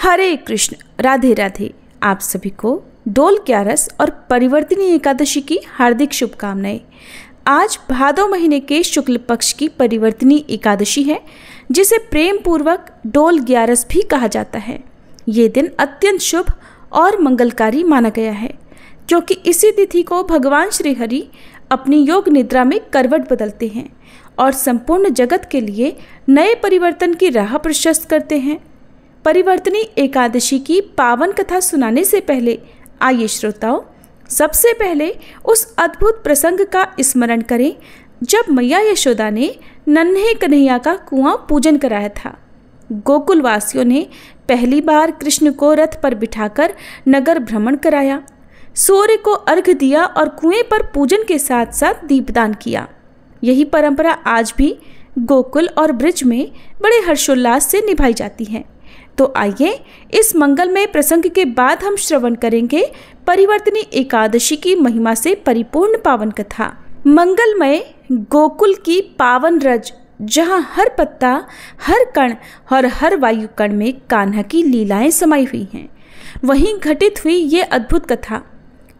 हरे कृष्ण, राधे राधे। आप सभी को डोल ग्यारस और परिवर्तनी एकादशी की हार्दिक शुभकामनाएं। आज भादो महीने के शुक्ल पक्ष की परिवर्तनी एकादशी है, जिसे प्रेम पूर्वक डोल ग्यारस भी कहा जाता है। ये दिन अत्यंत शुभ और मंगलकारी माना गया है, क्योंकि इसी तिथि को भगवान श्री हरि अपनी योग निद्रा में करवट बदलते हैं और संपूर्ण जगत के लिए नए परिवर्तन की राह प्रशस्त करते हैं। परिवर्तनी एकादशी की पावन कथा सुनाने से पहले आइए श्रोताओं, सबसे पहले उस अद्भुत प्रसंग का स्मरण करें जब मैया यशोदा ने नन्हे कन्हैया का कुआं पूजन कराया था। गोकुल वासियों ने पहली बार कृष्ण को रथ पर बिठाकर नगर भ्रमण कराया, सूर्य को अर्घ्य दिया और कुएं पर पूजन के साथ साथ दीपदान किया। यही परंपरा आज भी गोकुल और ब्रज में बड़े हर्षोल्लास से निभाई जाती है। तो आइए इस मंगलमय प्रसंग के बाद हम श्रवण करेंगे परिवर्तनी एकादशी की महिमा से परिपूर्ण पावन कथा। मंगलमय गोकुल की पावन रज, जहाँ हर पत्ता, हर कण और हर वायु कण में कान्हा की लीलाएं समाई हुई हैं, वहीं घटित हुई ये अद्भुत कथा।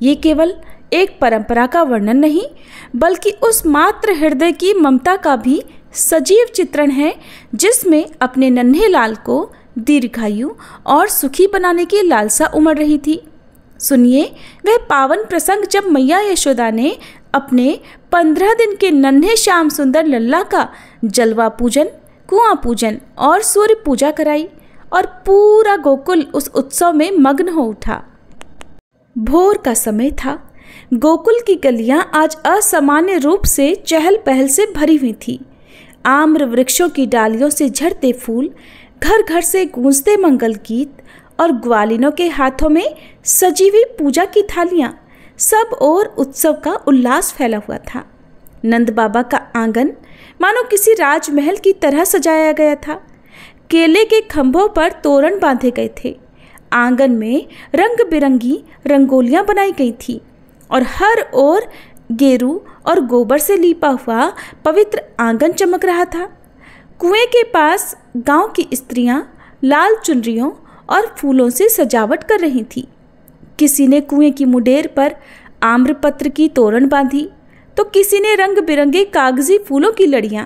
ये केवल एक परंपरा का वर्णन नहीं, बल्कि उस मात्र हृदय की ममता का भी सजीव चित्रण है, जिसमें अपने नन्हे लाल को दीर्घायु और सुखी बनाने की लालसा उमड़ रही थी। सुनिए वह पावन प्रसंग जब मैया यशोदा ने अपने 15 दिन के नन्हे श्याम सुंदर लल्ला का जलवा पूजन, कुआं पूजन और सूर्य पूजा कराई और पूरा गोकुल उस उत्सव में मग्न हो उठा। भोर का समय था। गोकुल की गलियां आज असामान्य रूप से चहल पहल से भरी हुई थी। आम्र वृक्षों की डालियों से झड़ते फूल, घर घर से गूंजते मंगल गीत और ग्वालिनों के हाथों में सजी हुई पूजा की थालियां, सब ओर उत्सव का उल्लास फैला हुआ था। नंद बाबा का आंगन मानो किसी राजमहल की तरह सजाया गया था। केले के खंभों पर तोरण बांधे गए थे। आंगन में रंग बिरंगी रंगोलियां बनाई गई थी और हर ओर गेरू और गोबर से लीपा हुआ पवित्र आंगन चमक रहा था। कुएं के पास गांव की स्त्रियां लाल चुनरियों और फूलों से सजावट कर रही थीं। किसी ने कुएं की मुडेर पर आम्रपत्र की तोरण बांधी, तो किसी ने रंग बिरंगे कागजी फूलों की लड़ियां।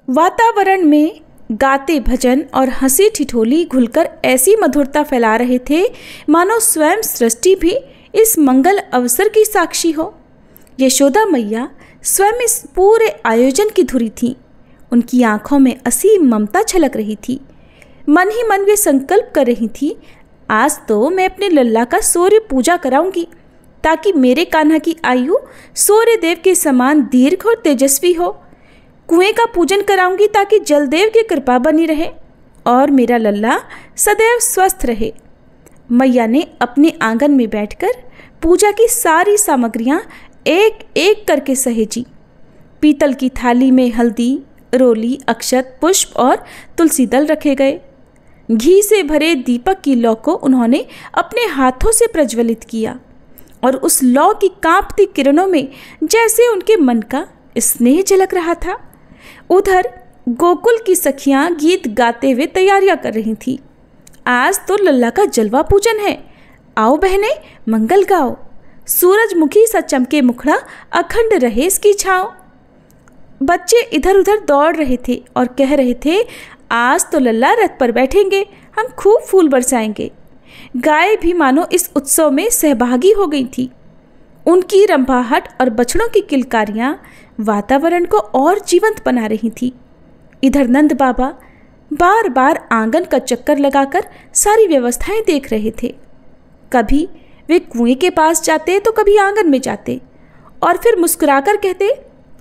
वातावरण में गाते भजन और हंसी ठिठोली घुलकर ऐसी मधुरता फैला रहे थे, मानो स्वयं सृष्टि भी इस मंगल अवसर की साक्षी हो। यशोदा मैया स्वयं इस पूरे आयोजन की धुरी थीं। उनकी आंखों में असीम ममता छलक रही थी। मन ही मन वे संकल्प कर रही थी, आज तो मैं अपने लल्ला का सूर्य पूजा कराऊंगी, ताकि मेरे कान्हा की आयु सूर्य देव के समान दीर्घ और तेजस्वी हो। कुएं का पूजन कराऊंगी ताकि जलदेव की कृपा बनी रहे और मेरा लल्ला सदैव स्वस्थ रहे। मैया ने अपने आंगन में बैठकर पूजा की सारी सामग्रियां एक एक करके सहेजी। पीतल की थाली में हल्दी, रोली, अक्षत, पुष्प और तुलसी दल रखे गए। घी से भरे दीपक की लौ को उन्होंने अपने हाथों से प्रज्वलित किया और उस लौ की कांपती किरणों में जैसे उनके मन का स्नेह झलक रहा था। उधर गोकुल की सखियां गीत गाते हुए तैयारियां कर रही थीं। आज तो लल्ला का जलवा पूजन है, आओ बहने मंगल गाओ। सूरजमुखी सा चमके मुखड़ा, अखंड रहे इसकी छाँव। बच्चे इधर उधर दौड़ रहे थे और कह रहे थे, आज तो लल्ला रथ पर बैठेंगे, हम खूब फूल बरसाएंगे। गाय भी मानो इस उत्सव में सहभागी हो गई थी। उनकी रंभाहट और बछड़ों की किलकारियां वातावरण को और जीवंत बना रही थी। इधर नंद बाबा बार बार आंगन का चक्कर लगाकर सारी व्यवस्थाएं देख रहे थे। कभी वे कुएं के पास जाते तो कभी आंगन में जाते और फिर मुस्कुराकर कहते,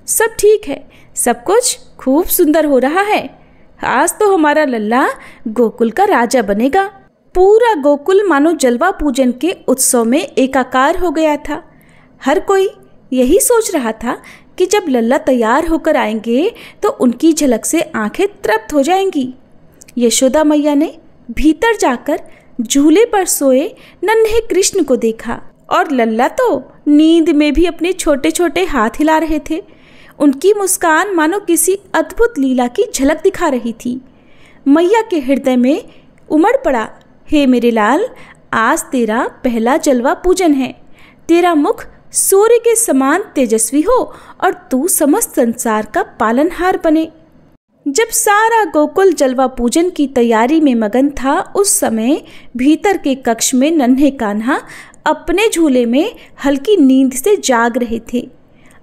सब ठीक है, सब कुछ खूब सुंदर हो रहा है, आज तो हमारा लल्ला गोकुल का राजा बनेगा। पूरा गोकुल मानो जलवा पूजन के उत्सव में एकाकार हो गया था। हर कोई यही सोच रहा था कि जब लल्ला तैयार होकर आएंगे तो उनकी झलक से आंखें तृप्त हो जाएंगी। यशोदा मैया ने भीतर जाकर झूले पर सोए नन्हे कृष्ण को देखा और लल्ला तो नींद में भी अपने छोटे छोटे हाथ हिला रहे थे। उनकी मुस्कान मानो किसी अद्भुत लीला की झलक दिखा रही थी। मैया के हृदय में उमड़ पड़ा हे मेरे लाल, आज तेरा पहला जलवा पूजन है। तेरा मुख सूर्य के समान तेजस्वी हो और तू समस्त संसार का पालनहार बने। जब सारा गोकुल जलवा पूजन की तैयारी में मगन था, उस समय भीतर के कक्ष में नन्हे कान्हा अपने झूले में हल्की नींद से जाग रहे थे।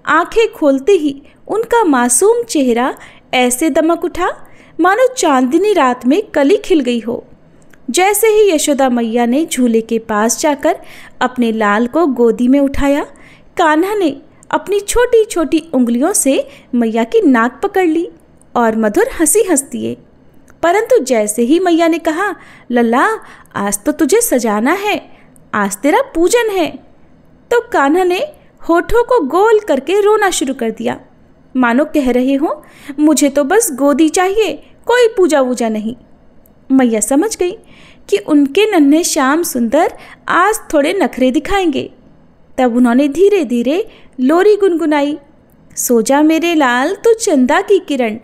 आंखें खोलते ही उनका मासूम चेहरा ऐसे दमक उठा मानो चांदनी रात में कली खिल गई हो। जैसे ही यशोदा मैया ने झूले के पास जाकर अपने लाल को गोदी में उठाया, कान्हा ने अपनी छोटी छोटी उंगलियों से मैया की नाक पकड़ ली और मधुर हंसी हंस दिए। परंतु जैसे ही मैया ने कहा, लल्ला आज तो तुझे सजाना है, आज तेरा पूजन है, तो कान्हा ने होठों को गोल करके रोना शुरू कर दिया, मानो कह रहे हो मुझे तो बस गोदी चाहिए, कोई पूजा वूजा नहीं। मैया समझ गई कि उनके नन्हे श्याम सुंदर आज थोड़े नखरे दिखाएंगे। तब उन्होंने धीरे धीरे लोरी गुनगुनाई, सो जा मेरे लाल तू चंदा की किरण,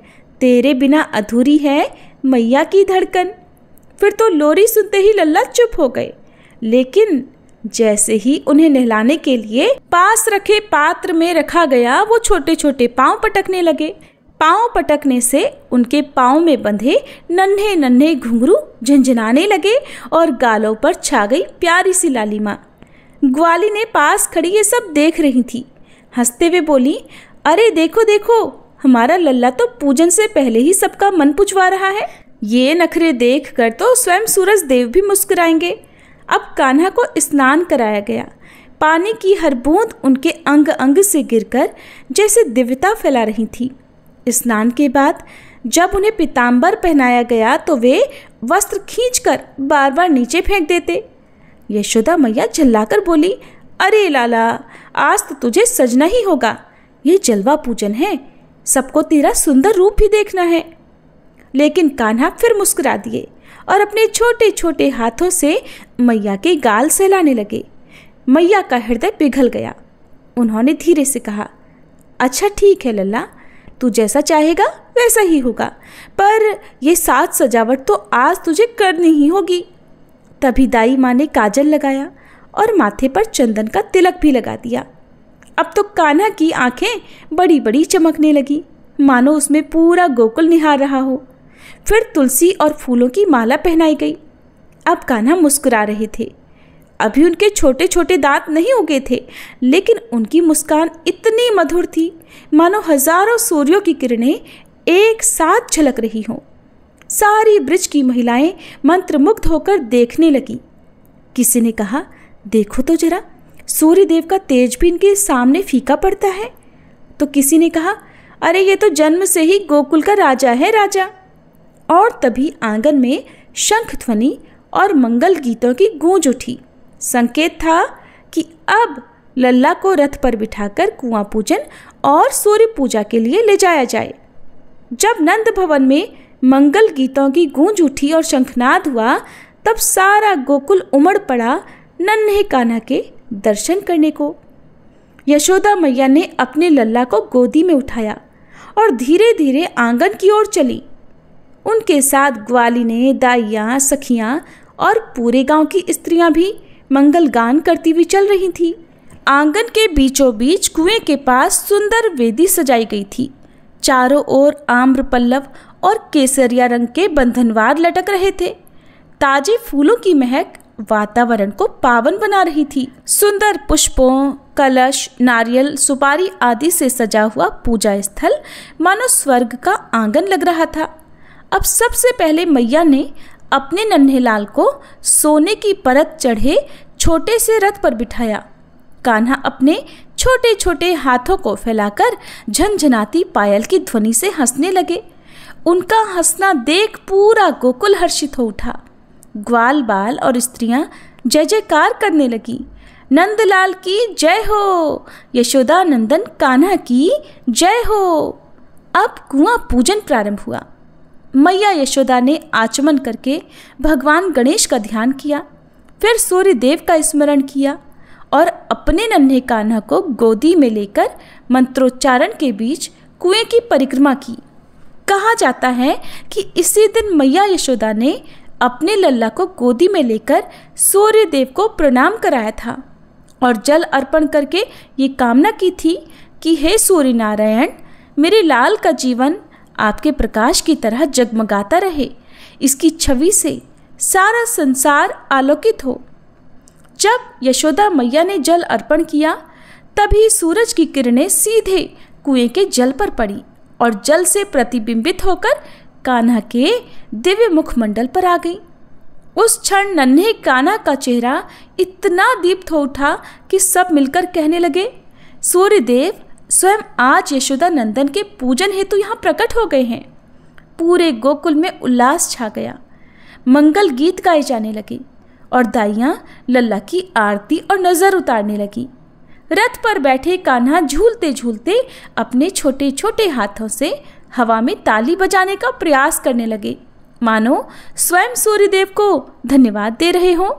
तेरे बिना अधूरी है मैया की धड़कन। फिर तो लोरी सुनते ही लल्ला चुप हो गए, लेकिन जैसे ही उन्हें नहलाने के लिए पास रखे पात्र में रखा गया, वो छोटे छोटे पांव पटकने लगे। पांव पटकने से उनके पांव में बंधे नन्हे नन्हे घुंघरू झंझनाने लगे और गालों पर छा गई प्यारी सी लालिमा। ग्वाली ने पास खड़ी ये सब देख रही थी। हंसते हुए बोली, अरे देखो देखो, हमारा लल्ला तो पूजन से पहले ही सबका मन पुचवा रहा है। ये नखरे देख कर तो स्वयं सूरज देव भी मुस्कुराएंगे। अब कान्हा को स्नान कराया गया। पानी की हर बूंद उनके अंग अंग से गिरकर जैसे दिव्यता फैला रही थी। स्नान के बाद जब उन्हें पीताम्बर पहनाया गया तो वे वस्त्र खींचकर बार बार नीचे फेंक देते। यशोदा मैया चिल्लाकर बोली, अरे लाला, आज तो तुझे सजना ही होगा, ये जलवा पूजन है, सबको तेरा सुंदर रूप भी देखना है। लेकिन कान्हा फिर मुस्कुरा दिए और अपने छोटे छोटे हाथों से मैया के गाल सहलाने लगे। मैया का हृदय पिघल गया। उन्होंने धीरे से कहा, अच्छा ठीक है लल्ला, तू जैसा चाहेगा वैसा ही होगा, पर यह साज सजावट तो आज तुझे करनी ही होगी। तभी दाई माँ ने काजल लगाया और माथे पर चंदन का तिलक भी लगा दिया। अब तो कान्हा की आंखें बड़ी बड़ी चमकने लगी, मानो उसमें पूरा गोकुल निहार रहा हो। फिर तुलसी और फूलों की माला पहनाई गई। अब कान्हा मुस्कुरा रहे थे। अभी उनके छोटे छोटे दांत नहीं उगे थे, लेकिन उनकी मुस्कान इतनी मधुर थी मानो हजारों सूर्यों की किरणें एक साथ झलक रही हों। सारी ब्रिज की महिलाएं मंत्रमुग्ध होकर देखने लगी। किसी ने कहा, देखो तो जरा, सूर्य देव का तेज भी इनके सामने फीका पड़ता है। तो किसी ने कहा, अरे ये तो जन्म से ही गोकुल का राजा है, राजा। और तभी आंगन में शंख ध्वनि और मंगल गीतों की गूंज उठी। संकेत था कि अब लल्ला को रथ पर बिठाकर कुआं पूजन और सूर्य पूजा के लिए ले जाया जाए। जब नंद भवन में मंगल गीतों की गूंज उठी और शंखनाद हुआ, तब सारा गोकुल उमड़ पड़ा नन्हे कान्हा के दर्शन करने को। यशोदा मैया ने अपने लल्ला को गोदी में उठाया और धीरे धीरे आंगन की ओर चली। उनके साथ ग्वालिनें, दाइयाँ, सखियाँ और पूरे गांव की स्त्रियां भी मंगल गान करती हुई चल रही थी। आंगन के बीचों बीच कुएं के पास सुंदर वेदी सजाई गई थी। चारों ओर आम्र पल्लव और केसरिया रंग के बंधनवार लटक रहे थे। ताजे फूलों की महक वातावरण को पावन बना रही थी। सुंदर पुष्पों, कलश, नारियल, सुपारी आदि से सजा हुआ पूजा स्थल मानो स्वर्ग का आंगन लग रहा था। अब सबसे पहले मैया ने अपने नन्हे लाल को सोने की परत चढ़े छोटे से रथ पर बिठाया। कान्हा अपने छोटे छोटे हाथों को फैलाकर झनझनाती पायल की ध्वनि से हंसने लगे। उनका हंसना देख पूरा गोकुल हर्षित हो उठा। ग्वाल बाल और स्त्रियां जय जयकार करने लगी। नंदलाल की जय हो, यशोदा नंदन कान्हा की जय हो। अब कुआं पूजन प्रारंभ हुआ। मैया यशोदा ने आचमन करके भगवान गणेश का ध्यान किया, फिर सूर्य देव का स्मरण किया और अपने नन्हे कान्हा को गोदी में लेकर मंत्रोच्चारण के बीच कुएं की परिक्रमा की। कहा जाता है कि इसी दिन मैया यशोदा ने अपने लल्ला को गोदी में लेकर सूर्य देव को प्रणाम कराया था और जल अर्पण करके ये कामना की थी कि हे सूर्य नारायण, मेरे लाल का जीवन आपके प्रकाश की तरह जगमगाता रहे, इसकी छवि से सारा संसार आलोकित हो। जब यशोदा मैया ने जल अर्पण किया तभी सूरज की किरणें सीधे कुएं के जल पर पड़ी और जल से प्रतिबिंबित होकर कान्हा के दिव्य मुखमंडल पर आ गई। उस क्षण नन्हे कान्हा का चेहरा इतना दीप्त हो उठा कि सब मिलकर कहने लगे, सूर्यदेव स्वयं आज यशोदा नंदन के पूजन हेतु यहाँ प्रकट हो गए हैं। पूरे गोकुल में उल्लास छा गया। मंगल गीत गाए जाने लगे और दाइयाँ लल्ला की आरती और नजर उतारने लगी। रथ पर बैठे कान्हा झूलते झूलते अपने छोटे छोटे हाथों से हवा में ताली बजाने का प्रयास करने लगे, मानो स्वयं सूर्यदेव को धन्यवाद दे रहे हों।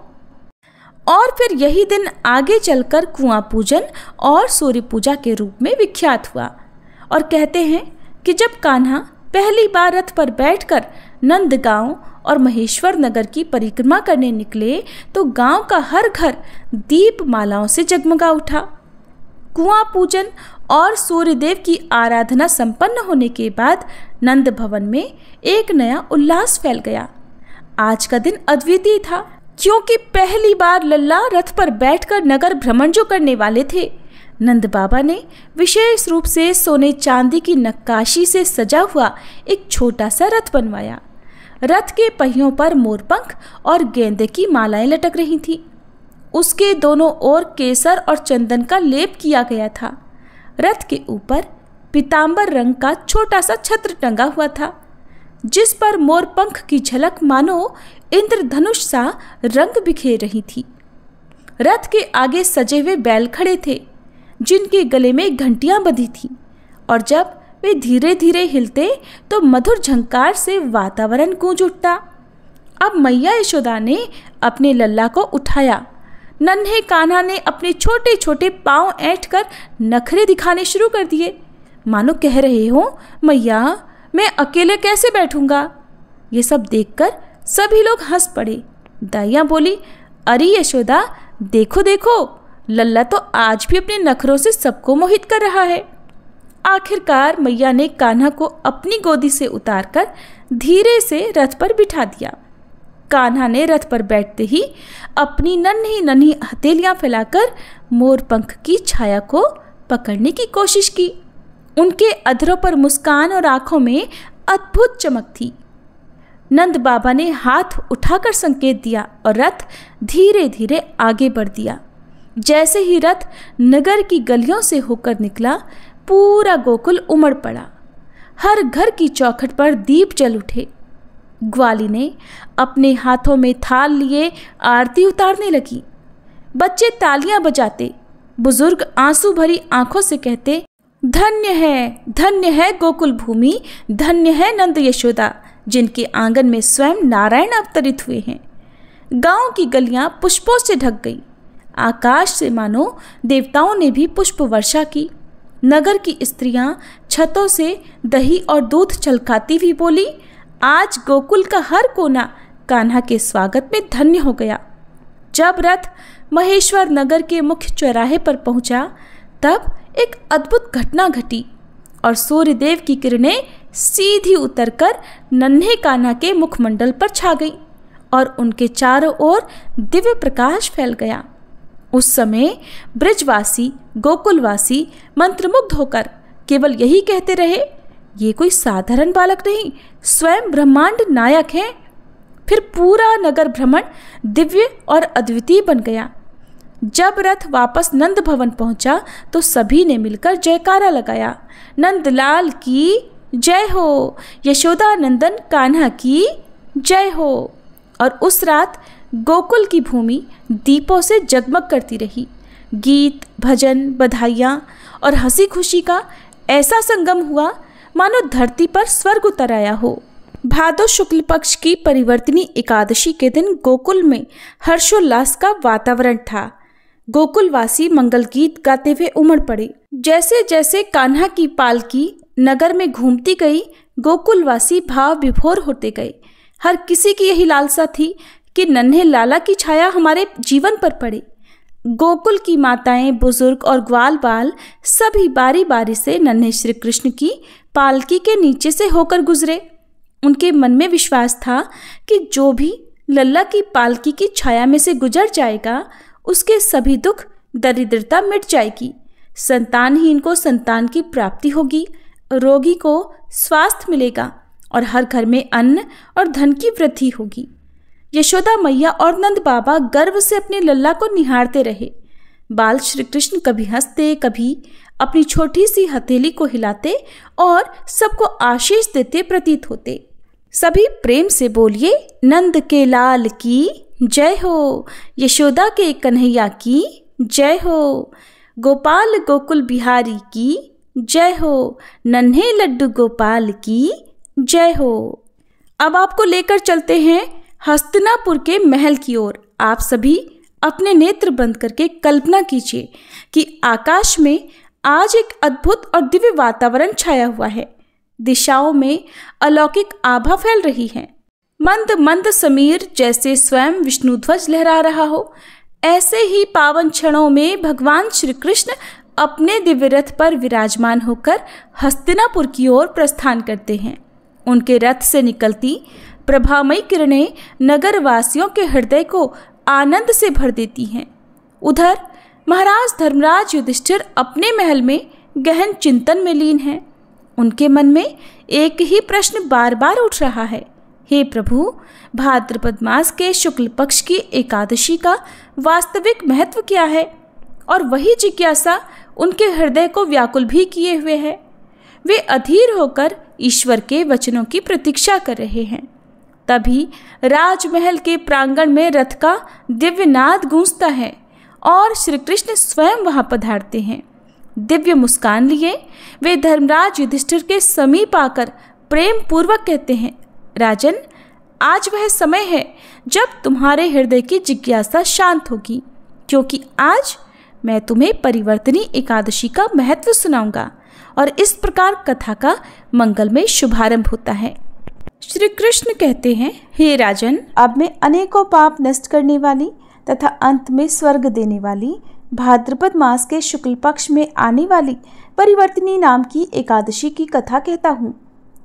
और फिर यही दिन आगे चलकर कुआं पूजन और सूर्य पूजा के रूप में विख्यात हुआ। और कहते हैं कि जब कान्हा पहली बार रथ पर बैठकर नंदगांव और महेश्वर नगर की परिक्रमा करने निकले तो गांव का हर घर दीप मालाओं से जगमगा उठा। कुआं पूजन और सूर्यदेव की आराधना संपन्न होने के बाद नंद भवन में एक नया उल्लास फैल गया। आज का दिन अद्वितीय था क्योंकि पहली बार लल्ला रथ पर बैठकर नगर भ्रमण जो करने वाले थे। नंद बाबा ने विशेष रूप से सोने चांदी की नक्काशी से सजा हुआ एक छोटा सा रथ बनवाया। रथ के पहियों पर मोरपंख और गेंदे की मालाएं लटक रही थीं। उसके दोनों ओर केसर और चंदन का लेप किया गया था। रथ के ऊपर पीतांबर रंग का छोटा सा छत्र टंगा हुआ था जिस पर मोरपंख की झलक मानो इंद्रधनुष सा रंग बिखेर रही थी। रथ के आगे सजे हुए बैल खड़े थे जिनके गले में घंटियां बंधी थीं और जब वे धीरे धीरे हिलते तो मधुर झंकार से वातावरण गूंज उठता। अब मैया यशोदा ने अपने लल्ला को उठाया। नन्हे कान्हा ने अपने छोटे छोटे पांव ऐंठकर नखरे दिखाने शुरू कर दिए, मानो कह रहे हो, मैया मैं अकेले कैसे बैठूंगा। ये सब देखकर सभी लोग हंस पड़े। दाइयाँ बोली, अरे यशोदा देखो देखो, लल्ला तो आज भी अपने नखरों से सबको मोहित कर रहा है। आखिरकार मैया ने कान्हा को अपनी गोदी से उतारकर धीरे से रथ पर बिठा दिया। कान्हा ने रथ पर बैठते ही अपनी नन्ही नन्ही हथेलियां फैलाकर मोरपंख की छाया को पकड़ने की कोशिश की। उनके अधरों पर मुस्कान और आंखों में अद्भुत चमक थी। नंद बाबा ने हाथ उठाकर संकेत दिया और रथ धीरे धीरे आगे बढ़ दिया। जैसे ही रथ नगर की गलियों से होकर निकला, पूरा गोकुल उमड़ पड़ा। हर घर की चौखट पर दीप जल उठे। ग्वाली ने अपने हाथों में थाल लिए आरती उतारने लगी। बच्चे तालियां बजाते, बुजुर्ग आंसू भरी आंखों से कहते, धन्य है गोकुल भूमि, धन्य है नंद यशोदा, जिनके आंगन में स्वयं नारायण अवतरित हुए हैं। गांव की गलियां पुष्पों से ढक गई। आकाश से मानो देवताओं ने भी पुष्प वर्षा की। नगर की स्त्रियां छतों से दही और दूध छलकाती हुई बोली, आज गोकुल का हर कोना कान्हा के स्वागत में धन्य हो गया। जब रथ महेश्वर नगर के मुख्य चौराहे पर पहुंचा तब एक अद्भुत घटना घटी और सूर्यदेव की किरणें सीधी उतरकर नन्हे कान्हा के मुखमंडल पर छा गई और उनके चारों ओर दिव्य प्रकाश फैल गया। उस समय ब्रजवासी गोकुलवासी मंत्रमुग्ध होकर केवल यही कहते रहे, ये कोई साधारण बालक नहीं, स्वयं ब्रह्मांड नायक है। फिर पूरा नगर भ्रमण दिव्य और अद्वितीय बन गया। जब रथ वापस नंद भवन पहुंचा तो सभी ने मिलकर जयकारा लगाया, नंदलाल की जय हो, यशोदा नंदन कान्हा की जय हो। और उस रात गोकुल की भूमि दीपों से जगमग करती रही। गीत, भजन, बधाइयाँ और हंसी खुशी का ऐसा संगम हुआ मानो धरती पर स्वर्ग उतर आया हो। भादो शुक्ल पक्ष की परिवर्तनी एकादशी के दिन गोकुल में हर्षोल्लास का वातावरण था। गोकुलवासी मंगल गीत गाते हुए उमड़ पड़े। जैसे जैसे कान्हा की पालकी नगर में घूमती गई, गोकुलवासी भाव विभोर होते गए। हर किसी की यही लालसा थी कि नन्हे लाला की छाया हमारे जीवन पर पड़े। गोकुल की माताएं, बुजुर्ग और ग्वाल बाल सभी बारी बारी से नन्हे श्री कृष्ण की पालकी के नीचे से होकर गुजरे। उनके मन में विश्वास था कि जो भी लल्ला की पालकी की छाया में से गुजर जाएगा, उसके सभी दुख, दरिद्रता मिट जाएगी, संतानहीन को संतान की प्राप्ति होगी, रोगी को स्वास्थ्य मिलेगा और हर घर में अन्न और धन की वृद्धि होगी। यशोदा मैया और नंद बाबा गर्व से अपने लल्ला को निहारते रहे। बाल श्री कृष्ण कभी हंसते, कभी अपनी छोटी सी हथेली को हिलाते और सबको आशीष देते प्रतीत होते। सभी प्रेम से बोलिए, नंद के लाल की जय हो, यशोदा के कन्हैया की जय हो, गोपाल गोकुल बिहारी की जय हो, नन्हे लड्डू गोपाल की जय हो। अब आपको लेकर चलते हैं हस्तिनापुर के महल की ओर। आप सभी अपने नेत्र बंद करके कल्पना कीजिए कि आकाश में आज एक अद्भुत और दिव्य वातावरण छाया हुआ है। दिशाओं में अलौकिक आभा फैल रही है। मंद मंद समीर जैसे स्वयं विष्णु ध्वज लहरा रहा हो, ऐसे ही पावन क्षणों में भगवान श्री कृष्ण अपने दिव्य रथ पर विराजमान होकर हस्तिनापुर की ओर प्रस्थान करते हैं। उनके रथ से निकलती प्रभामयी किरणें नगर वासियों के हृदय को आनंद से भर देती हैं। उधर महाराज धर्मराज युधिष्ठिर अपने महल में गहन चिंतन में लीन हैं। उनके मन में एक ही प्रश्न बार बार उठ रहा है, हे प्रभु, भाद्रपद मास के शुक्ल पक्ष की एकादशी का वास्तविक महत्व क्या है? और वही जिज्ञासा उनके हृदय को व्याकुल भी किए हुए है। वे अधीर होकर ईश्वर के वचनों की प्रतीक्षा कर रहे हैं। तभी राजमहल के प्रांगण में रथ का दिव्य नाद गूंजता है और श्री कृष्ण स्वयं वहां पधारते हैं। दिव्य मुस्कान लिए वे धर्मराज युधिष्ठिर के समीप आकर प्रेम पूर्वक कहते हैं, राजन, आज वह समय है जब तुम्हारे हृदय की जिज्ञासा शांत होगी, क्योंकि आज मैं तुम्हें परिवर्तनी एकादशी का महत्व सुनाऊंगा। और इस प्रकार कथा का मंगलमय शुभारंभ होता है। श्री कृष्ण कहते हैं, हे राजन, अब मैं अनेकों पाप नष्ट करने वाली तथा अंत में स्वर्ग देने वाली भाद्रपद मास के शुक्ल पक्ष में आने वाली परिवर्तनी नाम की एकादशी की कथा कहता हूँ।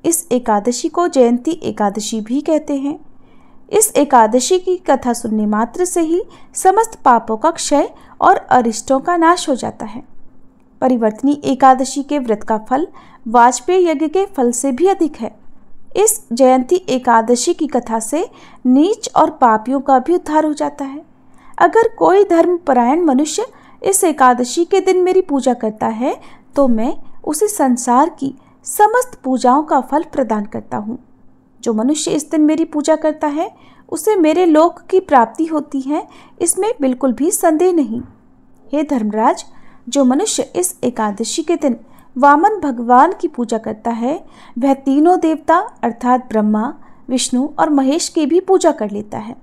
इस एकादशी को जयंती एकादशी भी कहते हैं। इस एकादशी की कथा सुनने मात्र से ही समस्त पापों का क्षय और अरिष्टों का नाश हो जाता है। परिवर्तनी एकादशी के व्रत का फल वाजपेय यज्ञ के फल से भी अधिक है। इस जयंती एकादशी की कथा से नीच और पापियों का भी उद्धार हो जाता है। अगर कोई धर्मपरायण मनुष्य इस एकादशी के दिन मेरी पूजा करता है तो मैं उसे संसार की समस्त पूजाओं का फल प्रदान करता हूँ। जो मनुष्य इस दिन मेरी पूजा करता है उसे मेरे लोक की प्राप्ति होती है, इसमें बिल्कुल भी संदेह नहीं। हे धर्मराज, जो मनुष्य इस एकादशी के दिन वामन भगवान की पूजा करता है वह तीनों देवता अर्थात ब्रह्मा, विष्णु और महेश की भी पूजा कर लेता है।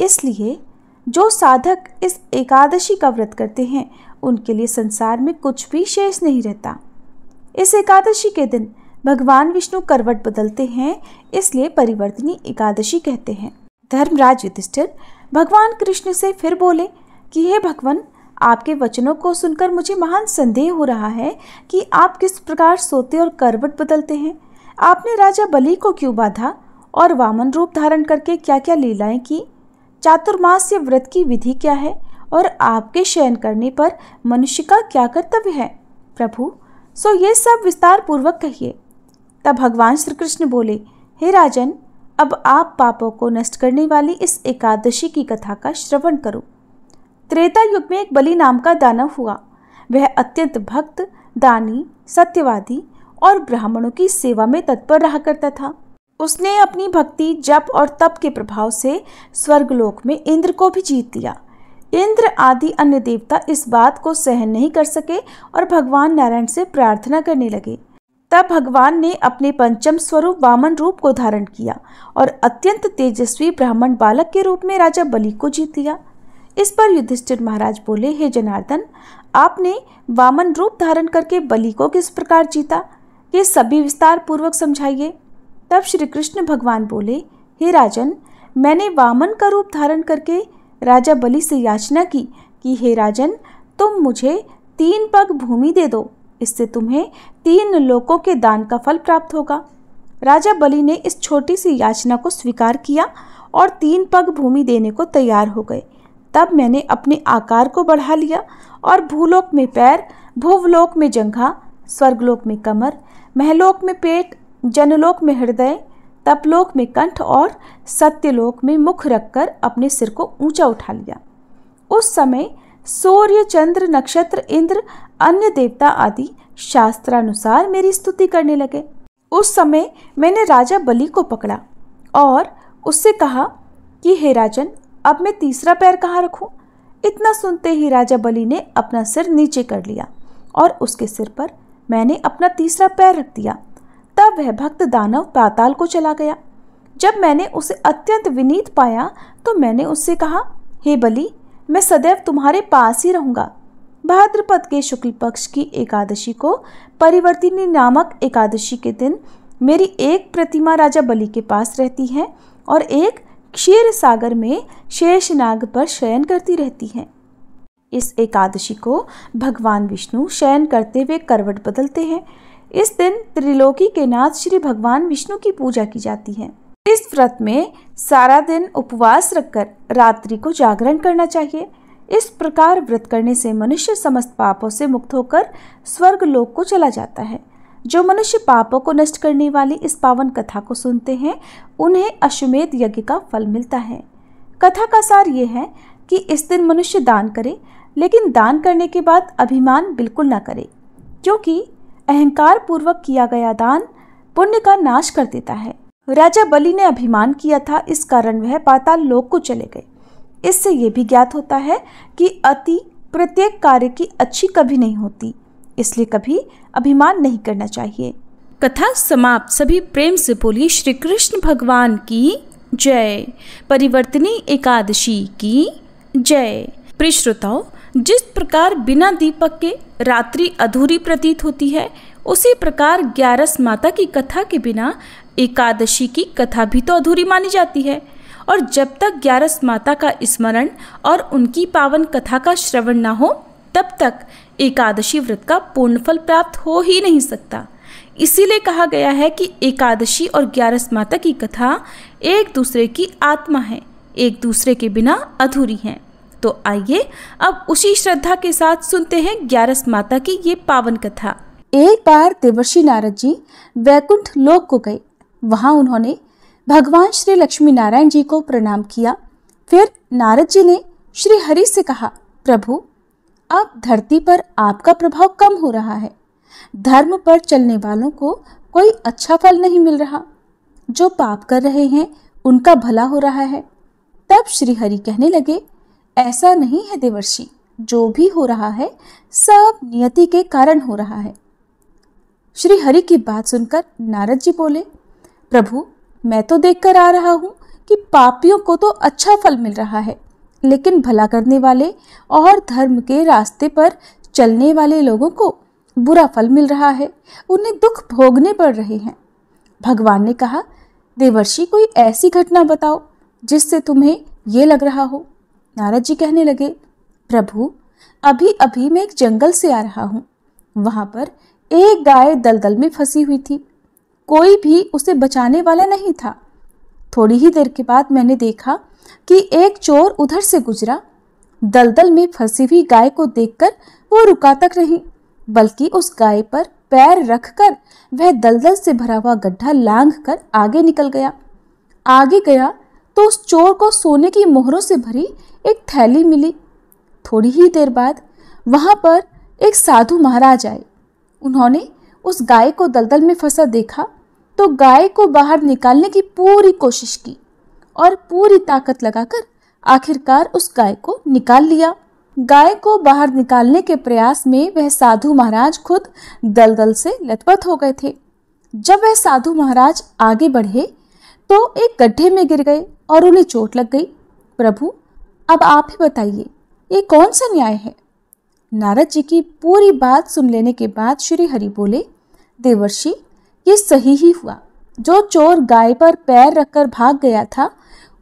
इसलिए जो साधक इस एकादशी का व्रत करते हैं उनके लिए संसार में कुछ भी शेष नहीं रहता। इस एकादशी के दिन भगवान विष्णु करवट बदलते हैं, इसलिए परिवर्तनी एकादशी कहते हैं। धर्मराज युधिष्ठिर भगवान कृष्ण से फिर बोले कि हे भगवान, आपके वचनों को सुनकर मुझे महान संदेह हो रहा है कि आप किस प्रकार सोते और करवट बदलते हैं। आपने राजा बलि को क्यों बाधा और वामन रूप धारण करके क्या क्या लीलाएं की? चातुर्मास्य व्रत की विधि क्या है और आपके शयन करने पर मनुष्य का क्या कर्तव्य है? प्रभु, सो ये सब विस्तार पूर्वक कहिए। तब भगवान श्री कृष्ण बोले, हे राजन, अब आप पापों को नष्ट करने वाली इस एकादशी की कथा का श्रवण करो। त्रेता युग में एक बलि नाम का दानव हुआ। वह अत्यंत भक्त, दानी, सत्यवादी और ब्राह्मणों की सेवा में तत्पर रहा करता था। उसने अपनी भक्ति, जप और तप के प्रभाव से स्वर्गलोक में इंद्र को भी जीत लिया। इंद्र आदि अन्य देवता इस बात को सहन नहीं कर सके और भगवान नारायण से प्रार्थना करने लगे। तब भगवान ने अपने पंचम स्वरूप वामन रूप को धारण किया और अत्यंत तेजस्वी ब्राह्मण बालक के रूप में राजा बलि को जीत लिया। इस पर युधिष्ठिर महाराज बोले, हे जनार्दन, आपने वामन रूप धारण करके बलि को किस प्रकार जीता, ये सभी विस्तार पूर्वक समझाइए। तब श्री कृष्ण भगवान बोले, हे राजन, मैंने वामन का रूप धारण करके राजा बलि से याचना की कि हे राजन, तुम मुझे 3 पग भूमि दे दो, इससे तुम्हें 3 लोकों के दान का फल प्राप्त होगा। राजा बलि ने इस छोटी सी याचना को स्वीकार किया और 3 पग भूमि देने को तैयार हो गए। तब मैंने अपने आकार को बढ़ा लिया और भूलोक में पैर, भुवलोक में जंघा, स्वर्गलोक में कमर, महलोक में पेट, जनलोक में हृदय, तपलोक में कंठ और सत्यलोक में मुख रखकर अपने सिर को ऊंचा उठा लिया। उस समय सूर्य, चंद्र, नक्षत्र, इंद्र, अन्य देवता आदि शास्त्रानुसार मेरी स्तुति करने लगे। उस समय मैंने राजा बलि को पकड़ा और उससे कहा कि हे राजन, अब मैं तीसरा पैर कहाँ रखूं? इतना सुनते ही राजा बलि ने अपना सिर नीचे कर लिया और उसके सिर पर मैंने अपना तीसरा पैर रख दिया। तब वह भक्त दानव पाताल को चला गया। जब मैंने उसे अत्यंत विनीत पाया तो मैंने उससे कहा, हे बलि, मैं सदैव तुम्हारे पास ही रहूंगा। भाद्रपद के शुक्ल पक्ष की एकादशी को परिवर्तिनी नामक एकादशी के दिन मेरी एक प्रतिमा राजा बलि के पास रहती है और एक क्षीर सागर में शेषनाग पर शयन करती रहती है। इस एकादशी को भगवान विष्णु शयन करते हुए करवट बदलते हैं। इस दिन त्रिलोकी के नाथ श्री भगवान विष्णु की पूजा की जाती है। इस व्रत में सारा दिन उपवास रखकर रात्रि को जागरण करना चाहिए। इस प्रकार व्रत करने से मनुष्य समस्त पापों से मुक्त होकर स्वर्ग लोक को चला जाता है। जो मनुष्य पापों को नष्ट करने वाली इस पावन कथा को सुनते हैं, उन्हें अश्वमेध यज्ञ का फल मिलता है। कथा का सार ये है कि इस दिन मनुष्य दान करे, लेकिन दान करने के बाद अभिमान बिल्कुल ना करे, क्योंकि अहंकार पूर्वक किया गया दान पुण्य का नाश कर देता है। राजा बलि ने अभिमान किया था, इस कारण वह पाताल लोक को चले गए। इससे ये भी ज्ञात होता है कि अति प्रत्येक कार्य की अच्छी कभी नहीं होती, इसलिए कभी अभिमान नहीं करना चाहिए। कथा समाप्त। सभी प्रेम से बोलिए श्री कृष्ण भगवान की जय। परिवर्तिनी एकादशी की जय। प्रिय श्रोताओ, जिस प्रकार बिना दीपक के रात्रि अधूरी प्रतीत होती है, उसी प्रकार 11 माता की कथा के बिना एकादशी की कथा भी तो अधूरी मानी जाती है। और जब तक 11 माता का स्मरण और उनकी पावन कथा का श्रवण ना हो, तब तक एकादशी व्रत का पूर्ण फल प्राप्त हो ही नहीं सकता। इसीलिए कहा गया है कि एकादशी और 11 माता की कथा एक दूसरे की आत्मा है, एक दूसरे के बिना अधूरी हैं। तो आइए अब उसी श्रद्धा के साथ सुनते हैं 11 माता की ये पावन कथा। एक बार देवर्षि नारद जी वैकुंठ लोक को गए। वहां उन्होंने भगवान श्री लक्ष्मी नारायण जी को प्रणाम किया। फिर नारद जी ने श्री हरि से कहा, प्रभु, अब धरती पर आपका प्रभाव कम हो रहा है। धर्म पर चलने वालों को कोई अच्छा फल नहीं मिल रहा। जो पाप कर रहे हैं उनका भला हो रहा है। तब श्री हरि कहने लगे, ऐसा नहीं है देवर्षि, जो भी हो रहा है सब नियति के कारण हो रहा है। श्री हरि की बात सुनकर नारद जी बोले, प्रभु, मैं तो देखकर आ रहा हूँ कि पापियों को तो अच्छा फल मिल रहा है, लेकिन भला करने वाले और धर्म के रास्ते पर चलने वाले लोगों को बुरा फल मिल रहा है, उन्हें दुख भोगने पड़ रहे हैं। भगवान ने कहा, देवर्षि, कोई ऐसी घटना बताओ जिससे तुम्हें ये लग रहा हो। नारद जी कहने लगे, प्रभु, अभी अभी मैं एक जंगल से आ रहा हूँ। वहाँ पर एक गाय दलदल में फंसी हुई थी। कोई भी उसे बचाने वाला नहीं था। थोड़ी ही देर के बाद मैंने देखा कि एक चोर उधर से गुजरा। दलदल में फंसी हुई गाय को देखकर वो रुका तक नहीं, बल्कि उस गाय पर पैर रखकर वह दलदल से भरा हुआ गड्ढा लांघकर आगे निकल गया। आगे गया तो उस चोर को सोने की मोहरों से भरी एक थैली मिली। थोड़ी ही देर बाद वहां पर एक साधु महाराज आए। उन्होंने उस गाय को दलदल में फंसा देखा तो गाय को बाहर निकालने की पूरी कोशिश की और पूरी ताकत लगाकर आखिरकार उस गाय को निकाल लिया। गाय को बाहर निकालने के प्रयास में वह साधु महाराज खुद दलदल से लथपथ हो गए थे। जब वह साधु महाराज आगे बढ़े तो एक गड्ढे में गिर गए और उन्हें चोट लग गई। प्रभु, अब आप ही बताइए, ये कौन सा न्याय है? नारद जी की पूरी बात सुन लेने के बाद श्री हरि बोले, देवर्षि, ये सही ही हुआ। जो चोर गाय पर पैर रखकर भाग गया था,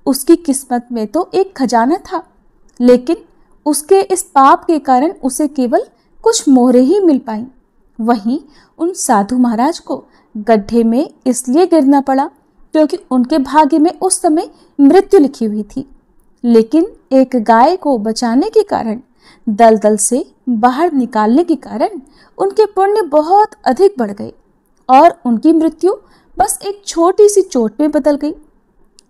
उसकी किस्मत में तो एक खजाना था, लेकिन उसके इस पाप के कारण उसे केवल कुछ मोहरें ही मिल पाईं। वहीं उन साधु महाराज को गड्ढे में इसलिए गिरना पड़ा क्योंकि उनके भाग्य में उस समय मृत्यु लिखी हुई थी। लेकिन एक गाय को बचाने के कारण, दलदल से बाहर निकालने के कारण उनके पुण्य बहुत अधिक बढ़ गए और उनकी मृत्यु बस एक छोटी सी चोट में बदल गई।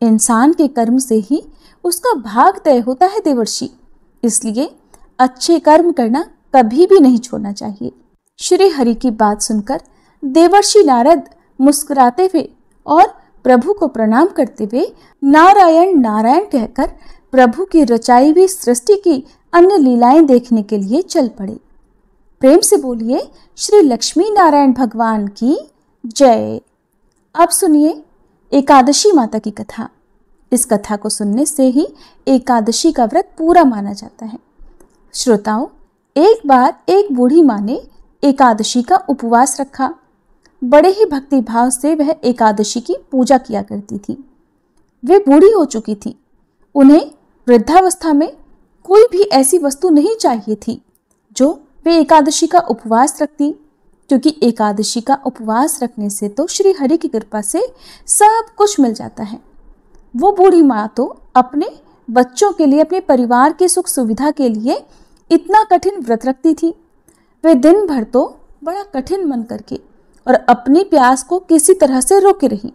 इंसान के कर्म से ही उसका भाग तय होता है देवर्षि, इसलिए अच्छे कर्म करना कभी भी नहीं छोड़ना चाहिए। श्री हरि की बात सुनकर देवर्षि नारद मुस्कुराते हुए और प्रभु को प्रणाम करते हुए नारायण नारायण कहकर प्रभु की रचाई हुई सृष्टि की अन्य लीलाएं देखने के लिए चल पड़े। प्रेम से बोलिए श्री लक्ष्मी नारायण भगवान की जय। अब सुनिए एकादशी माता की कथा। इस कथा को सुनने से ही एकादशी का व्रत पूरा माना जाता है। श्रोताओं, एक बार एक बूढ़ी माँ ने एकादशी का उपवास रखा। बड़े ही भक्ति भाव से वह एकादशी की पूजा किया करती थी। वे बूढ़ी हो चुकी थी। उन्हें वृद्धावस्था में कोई भी ऐसी वस्तु नहीं चाहिए थी जो वे एकादशी का उपवास रखती, क्योंकि एकादशी का उपवास रखने से तो श्री हरि की कृपा से सब कुछ मिल जाता है। वो बूढ़ी माँ तो अपने बच्चों के लिए, अपने परिवार की सुख सुविधा के लिए इतना कठिन व्रत रखती थी। वे दिन भर तो बड़ा कठिन मन करके और अपनी प्यास को किसी तरह से रोके रही,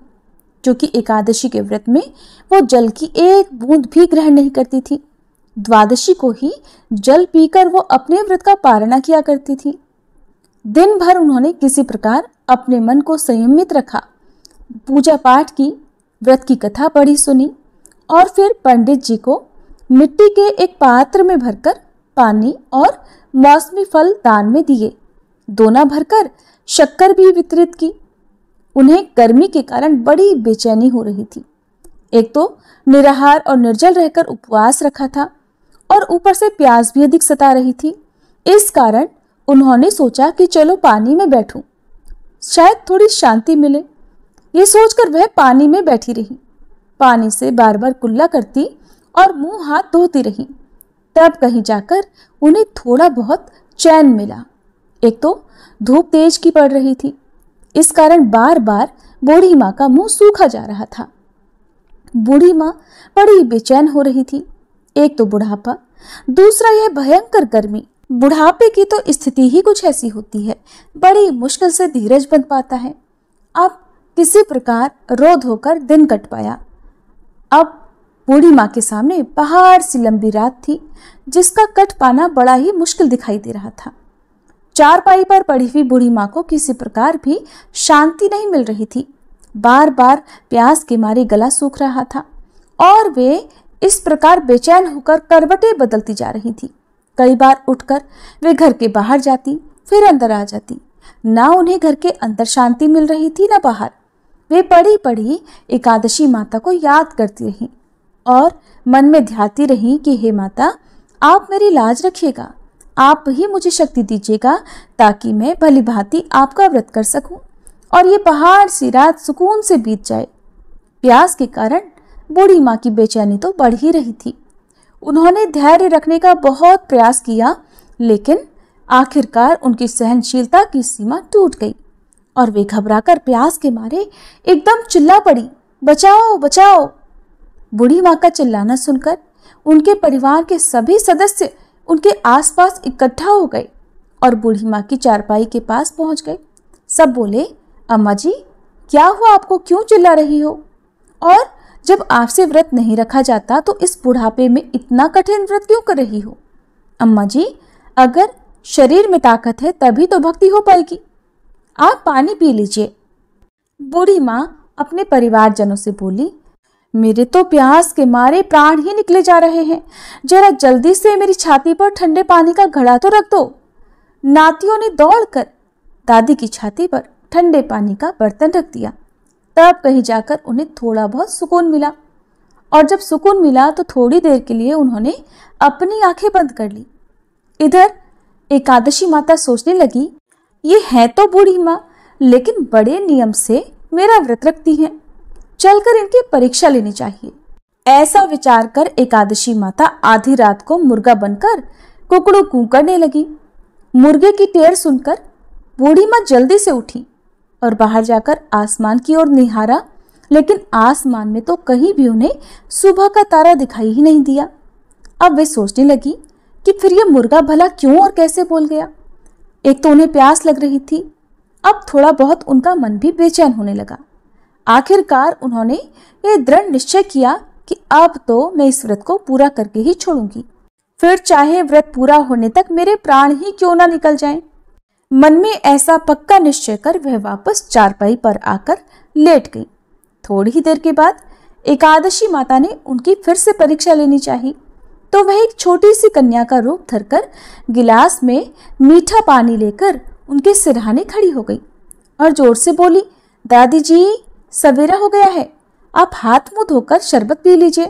क्योंकि एकादशी के व्रत में वो जल की एक बूंद भी ग्रहण नहीं करती थी। द्वादशी को ही जल पीकर वो अपने व्रत का पारणा किया करती थी। दिन भर उन्होंने किसी प्रकार अपने मन को संयमित रखा, पूजा पाठ की, व्रत की कथा पढ़ी सुनी और फिर पंडित जी को मिट्टी के एक पात्र में भरकर पानी और मौसमी फल दान में दिए। दोना भरकर शक्कर भी वितरित की। उन्हें गर्मी के कारण बड़ी बेचैनी हो रही थी। एक तो निराहार और निर्जल रहकर उपवास रखा था और ऊपर से प्यास भी अधिक सता रही थी। इस कारण उन्होंने सोचा कि चलो पानी में बैठूं, शायद थोड़ी शांति मिले। ये सोचकर वह पानी में बैठी रही। पानी से बार बार कुल्ला करती और मुंह हाथ धोती रही। तब कहीं जाकर उन्हें थोड़ा बहुत चैन मिला। एक तो धूप तेज की पड़ रही थी, इस कारण बार बार बूढ़ी माँ का मुंह सूखा जा रहा था। बूढ़ी माँ बड़ी बेचैन हो रही थी। एक तो बुढ़ापा, दूसरा यह भयंकर गर्मी। बुढ़ापे की तो स्थिति ही कुछ ऐसी होती है, बड़ी मुश्किल से धीरज बंध पाता है। अब किसी प्रकार रो धोकर दिन कट पाया। अब बूढ़ी माँ के सामने पहाड़ सी लंबी रात थी, जिसका कट पाना बड़ा ही मुश्किल दिखाई दे रहा था। चारपाई पर पड़ी हुई बूढ़ी माँ को किसी प्रकार भी शांति नहीं मिल रही थी। बार बार प्यास के मारे गला सूख रहा था और वे इस प्रकार बेचैन होकर करवटें बदलती जा रही थी। कई बार उठकर वे घर के बाहर जाती, फिर अंदर आ जाती। ना उन्हें घर के अंदर शांति मिल रही थी, ना बाहर। वे पड़ी पड़ी एकादशी माता को याद करती रहीं और मन में ध्याती रहीं कि हे माता, आप मेरी लाज रखिएगा, आप ही मुझे शक्ति दीजिएगा ताकि मैं भली भांति आपका व्रत कर सकूं और ये पहाड़ सी रात सुकून से बीत जाए। प्यास के कारण बूढ़ी माँ की बेचैनी तो बढ़ ही रही थी। उन्होंने धैर्य रखने का बहुत प्रयास किया, लेकिन आखिरकार उनकी सहनशीलता की सीमा टूट गई और वे घबराकर प्यास के मारे एकदम चिल्ला पड़ी, बचाओ बचाओ। बूढ़ी माँ का चिल्लाना सुनकर उनके परिवार के सभी सदस्य उनके आसपास इकट्ठा हो गए और बूढ़ी माँ की चारपाई के पास पहुंच गए। सब बोले, अम्मा जी क्या हुआ, आपको क्यों चिल्ला रही हो? और जब आपसे व्रत नहीं रखा जाता तो इस बुढ़ापे में इतना कठिन व्रत क्यों कर रही हो? अम्मा जी, अगर शरीर में ताकत है तभी तो भक्ति हो पाएगी। आप पानी पी लीजिए। बूढ़ी माँ अपने परिवारजनों से बोली, मेरे तो प्यास के मारे प्राण ही निकले जा रहे हैं, जरा जल्दी से मेरी छाती पर ठंडे पानी का घड़ा तो रख दो। नातियों ने दौड़कर दादी की छाती पर ठंडे पानी का बर्तन रख दिया। तब कहीं जाकर उन्हें थोड़ा बहुत सुकून मिला और जब सुकून मिला तो थोड़ी देर के लिए उन्होंने अपनी आंखें बंद कर ली। इधर एकादशी माता सोचने लगी, ये है तो बूढ़ी माँ, लेकिन बड़े नियम से मेरा व्रत रखती हैं, चलकर इनकी परीक्षा लेनी चाहिए। ऐसा विचार कर एकादशी माता आधी रात को मुर्गा बनकर कुकड़ू कू करने लगी। मुर्गे की टेर सुनकर बूढ़ी माँ जल्दी से उठी और बाहर जाकर आसमान की ओर निहारा, लेकिन आसमान में तो कहीं भी उन्हें सुबह का तारा दिखाई ही नहीं दिया। अब वे सोचने लगी कि फिर यह मुर्गा भला क्यों और कैसे बोल गया। एक तो उन्हें प्यास लग रही थी, अब थोड़ा बहुत उनका मन भी बेचैन होने लगा। आखिरकार उन्होंने ये दृढ़ निश्चय किया कि अब तो मैं इस व्रत को पूरा करके ही छोड़ूंगी, फिर चाहे व्रत पूरा होने तक मेरे प्राण ही क्यों ना निकल जाएं। मन में ऐसा पक्का निश्चय कर वह वापस चारपाई पर आकर लेट गई। थोड़ी ही देर के बाद एकादशी माता ने उनकी फिर से परीक्षा लेनी चाहिए, तो वह एक छोटी सी कन्या का रूप धरकर गिलास में मीठा पानी लेकर उनके सिरहाने खड़ी हो गई और जोर से बोली, दादी जी, सवेरा हो गया है, आप हाथ मुंह धोकर शरबत पी लीजिए।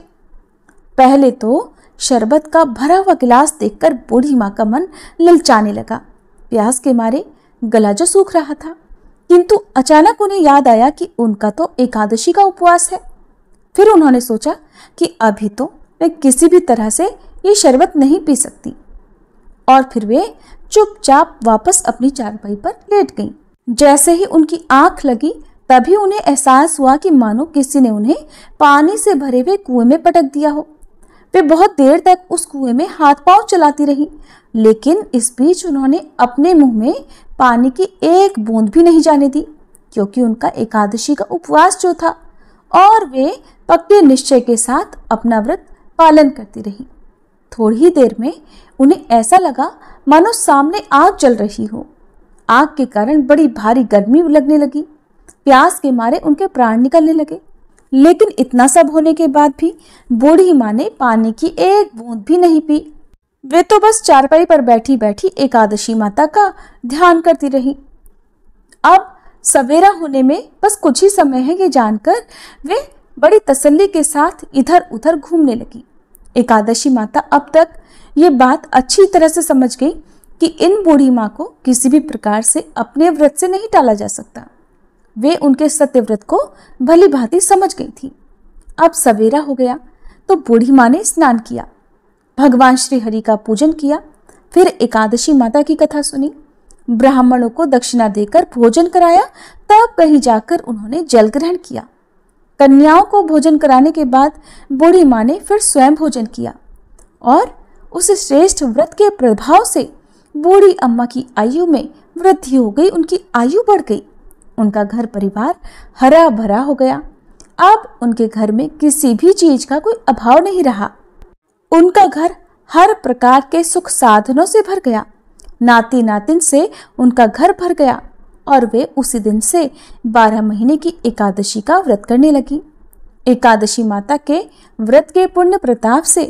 पहले तो शरबत का भरा हुआ गिलास देखकर बूढ़ी माँ का मन ललचाने लगा। प्यास के मारे गला जो सूख रहा था, किंतु अचानक उन्हें याद आया कि उनका तो एकादशी का उपवास है। फिर उन्होंने सोचा कि अभी तो वे किसी भी तरह से ये शरबत नहीं पी सकती, और फिर वे चुपचाप वापस अपनी चारपाई पर लेट गईं। जैसे ही उनकी आंख लगी तभी उन्हें एहसास हुआ कि मानो किसी ने उन्हें पानी से भरे हुए कुएं में पटक दिया हो। वे बहुत देर तक उस कुएं में हाथ पांव चलाती रही, लेकिन इस बीच उन्होंने अपने मुंह में पानी की एक बूंद भी नहीं जाने दी, क्योंकि उनका एकादशी का उपवास जो था, और वे पक्के निश्चय के साथ अपना व्रत पालन करती रही। थोड़ी ही देर में उन्हें ऐसा लगा मानो सामने आग जल रही हो। आग के कारण बड़ी भारी गर्मी लगने लगी। प्यास के मारे उनके प्राण निकलने लगे, लेकिन इतना सब होने के बाद भी बूढ़ी माँ ने पानी की एक बूंद भी नहीं पी। वे तो बस चारपाई पर बैठी बैठी एकादशी माता का ध्यान करती रही। अब सवेरा होने में बस कुछ ही समय है, ये जानकर वे बड़ी तसल्ली के साथ इधर उधर घूमने लगी। एकादशी माता अब तक ये बात अच्छी तरह से समझ गई कि इन बूढ़ी माँ को किसी भी प्रकार से अपने व्रत से नहीं टाला जा सकता। वे उनके सत्य व्रत को भली भांति समझ गई थी। अब सवेरा हो गया तो बूढ़ी माँ ने स्नान किया, भगवान श्री हरि का पूजन किया, फिर एकादशी माता की कथा सुनी, ब्राह्मणों को दक्षिणा देकर भोजन कराया, तब कहीं जाकर उन्होंने जल ग्रहण किया। कन्याओं को भोजन कराने के बाद बूढ़ी माँ ने फिर स्वयं भोजन किया, और उस श्रेष्ठ व्रत के प्रभाव से बूढ़ी अम्मा की आयु में वृद्धि हो गई, उनकी आयु बढ़ गई। उनका घर परिवार हरा भरा हो गया। अब उनके घर में किसी भी चीज का कोई अभाव नहीं रहा। उनका घर हर प्रकार के सुख साधनों से भर गया। नाती नातिन से उनका घर भर गया, और वे उसी दिन से 12 महीने की एकादशी का व्रत करने लगी। एकादशी माता के व्रत के पुण्य प्रताप से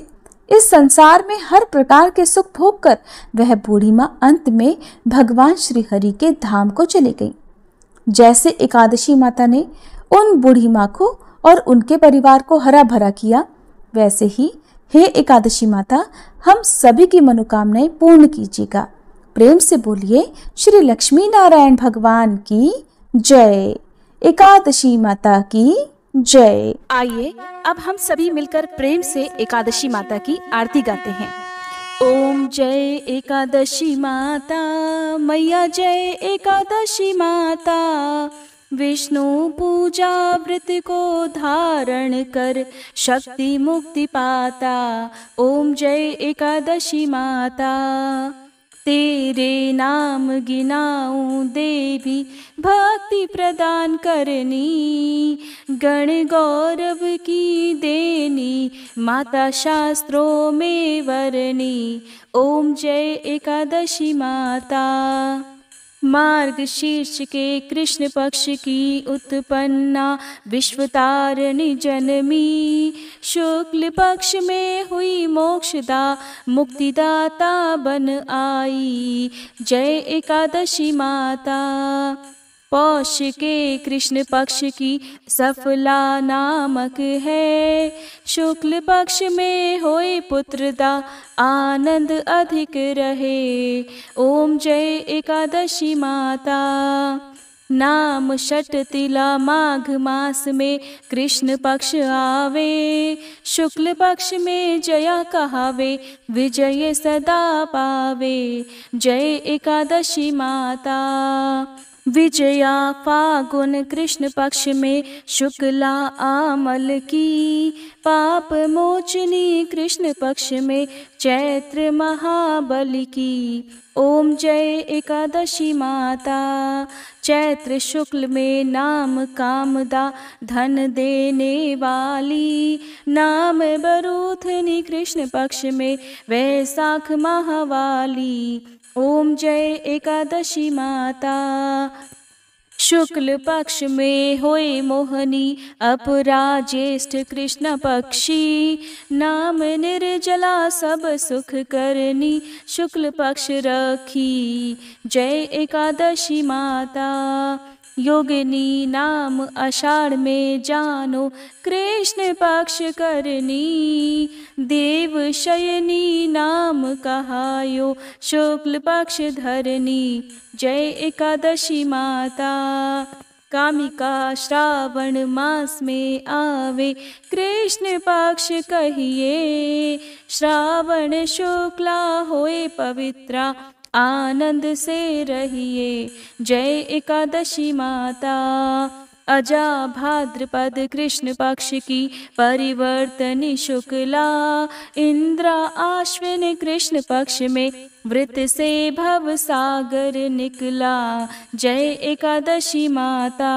इस संसार में हर प्रकार के सुख भोग कर वह बूढ़ी माँ अंत में भगवान श्री हरि के धाम को चली गई। जैसे एकादशी माता ने उन बूढ़ी माँ को और उनके परिवार को हरा भरा किया, वैसे ही हे एकादशी माता, हम सभी की मनोकामनाएं पूर्ण कीजिएगा। प्रेम से बोलिए श्री लक्ष्मी नारायण भगवान की जय। एकादशी माता की जय। आइए अब हम सभी मिलकर प्रेम से एकादशी माता की आरती गाते हैं। ओम जय एकादशी माता मैया, जय एकादशी माता, विष्णु पूजा व्रत को धारण कर शक्ति मुक्ति पाता। ओम जय एकादशी माता, तेरे नाम गिनाऊं देवी, भक्ति प्रदान करनी, गण गौरव की देनी, माता शास्त्रों में वरनी। ओम जय एकादशी माता। मार्गशीर्ष के कृष्ण पक्ष की उत्पन्ना, विश्वतारिणी जनमी, शुक्ल पक्ष में हुई मोक्षदा, मुक्तिदाता बन आई। जय एकादशी माता। पौष के कृष्ण पक्ष की सफला नामक है, शुक्ल पक्ष में होए पुत्रदा, आनंद अधिक रहे। ओम जय एकादशी माता। नाम षटतिला माघ मास में कृष्ण पक्ष आवे, शुक्ल पक्ष में जया कहावे, विजय सदा पावे। जय एकादशी माता। विजया फागुन कृष्ण पक्ष में शुक्ला आमल की, पाप मोचनी कृष्ण पक्ष में चैत्र महाबली की। ओम जय एकादशी माता। चैत्र शुक्ल में नाम कामदा धन देने वाली, नाम बरूथनी कृष्ण पक्ष में वैशाख महावाली। ओम जय एकादशी माता। शुक्ल पक्ष में होए मोहनी अपरा ज्येष्ठ कृष्ण पक्षी, नाम निर्जला सब सुख करनी शुक्ल पक्ष रखी। जय एकादशी माता। योगिनी नाम आषाढ़ में जानो कृष्ण पक्ष करनी, देव शयनी नाम कहायो शुक्ल पक्ष धरनी। जय एकादशी माता। कामिका श्रावण मास में आवे कृष्ण पक्ष कहिए, श्रावण शुक्ला होए पवित्रा आनंद से रहिए। जय एकादशी माता। अजा भाद्रपद कृष्ण पक्ष की परिवर्तनी शुक्ला, इंद्रा आश्विन कृष्ण पक्ष में वृत से भव सागर निकला। जय एकादशी माता।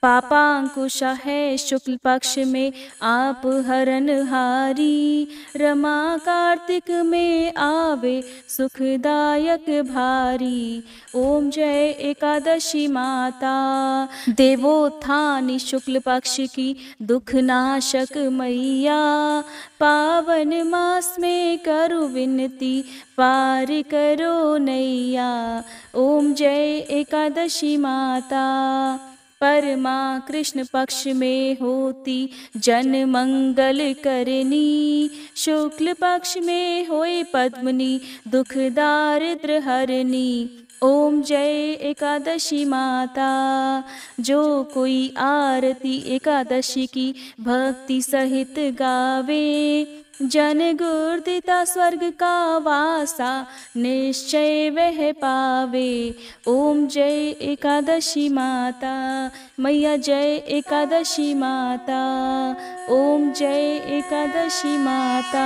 पापांकुश है शुक्ल पक्ष में आप हरनहारी, रमा कार्तिक में आवे सुखदायक भारी। ओम जय एकादशी माता। देवोत्थानी शुक्ल पक्ष की दुख नाशक मैया, पावन मास में करो विनती पार करो नैया। ओम जय एकादशी माता। परमा कृष्ण पक्ष में होती जन मंगल करनी, शुक्ल पक्ष में होए पद्मनी दुख दारिद्र हरनी। ओम जय एकादशी माता। जो कोई आरती एकादशी की भक्ति सहित गावे, जन गुर्दिता स्वर्ग का वासा निश्चय वह पावे। ओम जय एकादशी माता। मैया जय एकादशी माता। ओम जय एकादशी माता।